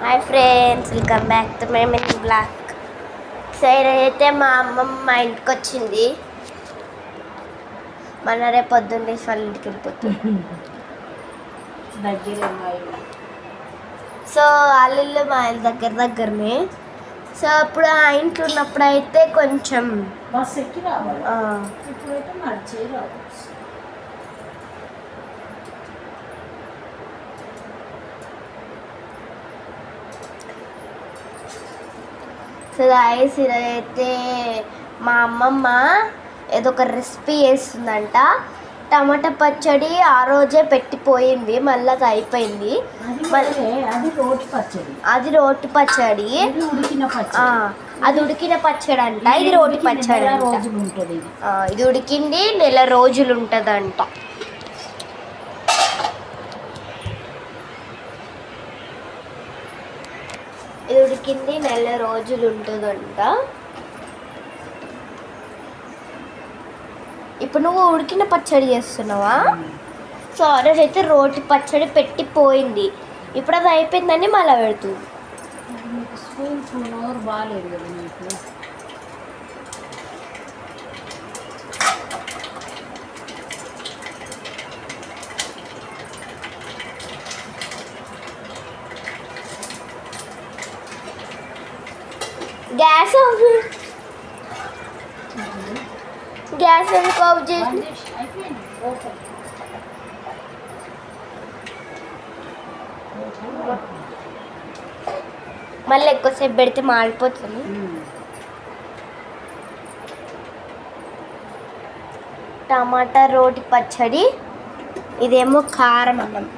Hi friends, welcome back to my mini blog. సరే అయితే మా అమ్మమ్మ మా ఇంటికి వచ్చింది. మన రేపు పొద్దున్న లేచి వాళ్ళ ఇంటికి వెళ్ళిపోతుంది. సో వాళ్ళ మా ఇల్లు దగ్గరనే. సో అప్పుడు ఆ ఇంట్లో ఉన్నప్పుడు అయితే కొంచెం బస్ ఎక్కి రావాలి, ఇప్పుడైతే నడిచే రావచ్చు. సో గాయ్స్, ఇదైతే మా అమ్మమ్మ ఏదో ఒక రెసిపీ చేస్తుందంట. టమాటా పచ్చడి ఆ రోజే పెట్టిపోయింది, మళ్ళీ అది అయిపోయింది. అది రోటి పచ్చడి, అది ఉడికిన పచ్చడి అంట. ఇది రోటి పచ్చడి ఉంటుంది. ఇది ఉడికింది నెల రోజులు ఉంటుందంట. ఇది ఉడికింది నెల రోజులు ఉంటుందంట. ఇప్పుడు నువ్వు ఉడికిన పచ్చడి చేస్తున్నావా? సో ఆరోజు అయితే రోటి పచ్చడి పెట్టిపోయింది, ఇప్పుడు అది అయిపోయిందని మళ్ళీ పెడుతుంది. బాగాలేదు కదా నీకు. గ్యాస్ ఎందుకు ఆఫ్ చేసి? మళ్ళీ ఎక్కువసేపు పెడితే మాడిపోతుంది. టమాటా రోటి పచ్చడి, ఇదేమో కారం అన్నం,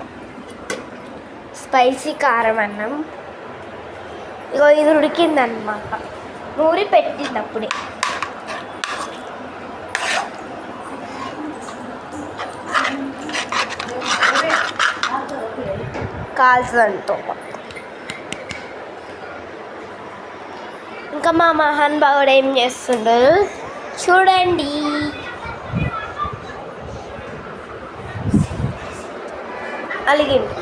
స్పైసీ కారం అన్నం. ఇగో ఇది ఉడికిందన్నమాట, నూరి పెట్టింది అప్పుడే. కాల్చడంతో ఇంకా మా మహాన్ బాగుడు ఏం చేస్తుండో చూడండి. అలిగింది.